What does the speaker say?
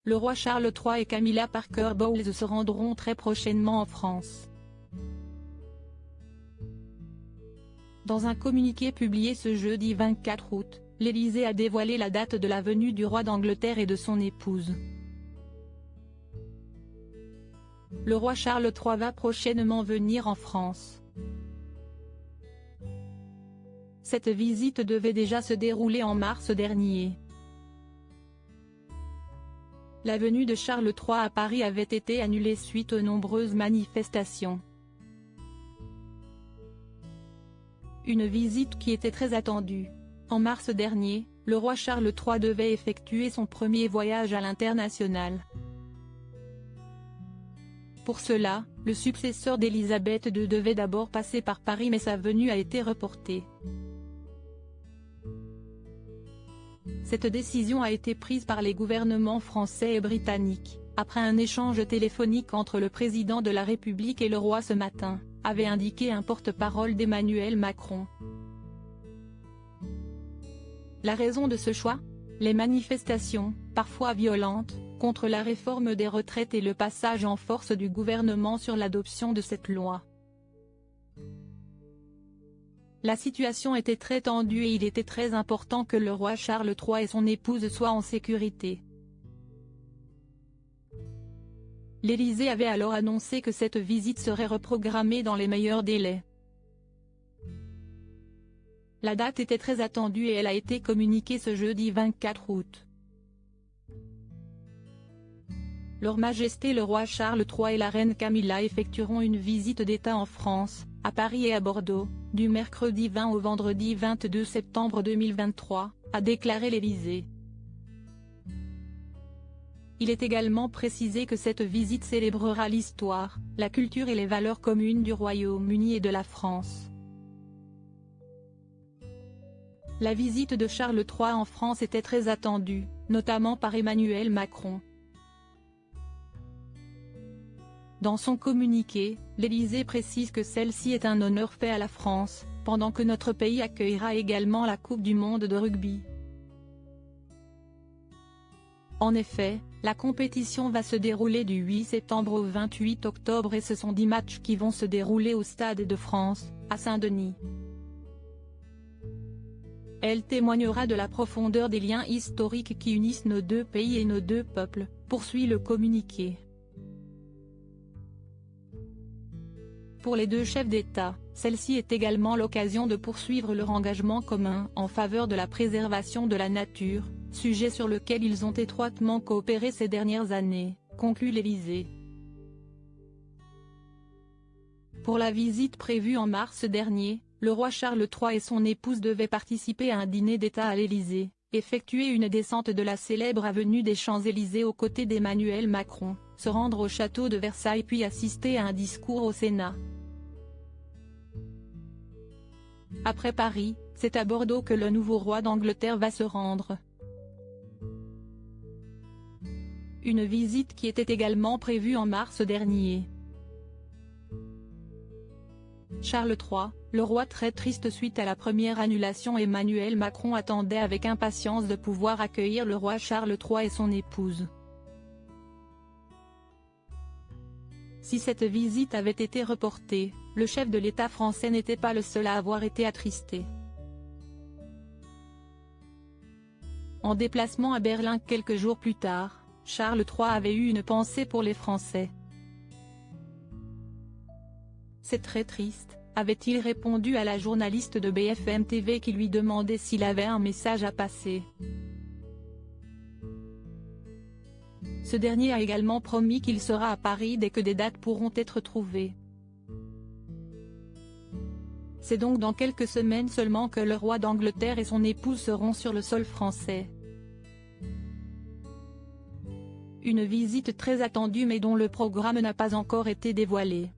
le roi Charles III et Camilla Parker Bowles se rendront très prochainement en France. Dans un communiqué publié ce jeudi 24 août, l'Élysée a dévoilé la date de la venue du roi d'Angleterre et de son épouse. Le roi Charles III va prochainement venir en France. Cette visite devait déjà se dérouler en mars dernier. La venue de Charles III à Paris avait été annulée suite aux nombreuses manifestations. Une visite qui était très attendue. En mars dernier, le roi Charles III devait effectuer son premier voyage à l'international. Pour cela, le successeur d'Élisabeth II devait d'abord passer par Paris, mais sa venue a été reportée. Cette décision a été prise par les gouvernements français et britannique, après un échange téléphonique entre le président de la République et le roi ce matin, avait indiqué un porte-parole d'Emmanuel Macron. La raison de ce choix ? Les manifestations, parfois violentes, contre la réforme des retraites et le passage en force du gouvernement sur l'adoption de cette loi. La situation était très tendue et il était très important que le roi Charles III et son épouse soient en sécurité. L'Élysée avait alors annoncé que cette visite serait reprogrammée dans les meilleurs délais. La date était très attendue et elle a été communiquée ce jeudi 24 août. Leur Majesté le roi Charles III et la reine Camilla effectueront une visite d'État en France, à Paris et à Bordeaux, du mercredi 20 au vendredi 22 septembre 2023, a déclaré l'Élysée. Il est également précisé que cette visite célébrera l'histoire, la culture et les valeurs communes du Royaume-Uni et de la France. La visite de Charles III en France était très attendue, notamment par Emmanuel Macron. Dans son communiqué, l'Élysée précise que celle-ci est un honneur fait à la France, pendant que notre pays accueillera également la Coupe du monde de rugby. En effet, la compétition va se dérouler du 8 septembre au 28 octobre et ce sont 10 matchs qui vont se dérouler au Stade de France, à Saint-Denis. Elle témoignera de la profondeur des liens historiques qui unissent nos deux pays et nos deux peuples, poursuit le communiqué. Pour les deux chefs d'État, celle-ci est également l'occasion de poursuivre leur engagement commun en faveur de la préservation de la nature, sujet sur lequel ils ont étroitement coopéré ces dernières années, conclut l'Élysée. Pour la visite prévue en mars dernier, le roi Charles III et son épouse devaient participer à un dîner d'État à l'Élysée, effectuer une descente de la célèbre avenue des Champs-Élysées aux côtés d'Emmanuel Macron, se rendre au château de Versailles puis assister à un discours au Sénat. Après Paris, c'est à Bordeaux que le nouveau roi d'Angleterre va se rendre. Une visite qui était également prévue en mars dernier. Charles III, le roi très triste suite à la première annulation. Emmanuel Macron attendait avec impatience de pouvoir accueillir le roi Charles III et son épouse. Si cette visite avait été reportée, le chef de l'État français n'était pas le seul à avoir été attristé. En déplacement à Berlin quelques jours plus tard, Charles III avait eu une pensée pour les Français. C'est très triste, avait-il répondu à la journaliste de BFM TV qui lui demandait s'il avait un message à passer. Ce dernier a également promis qu'il sera à Paris dès que des dates pourront être trouvées. C'est donc dans quelques semaines seulement que le roi d'Angleterre et son épouse seront sur le sol français. Une visite très attendue mais dont le programme n'a pas encore été dévoilé.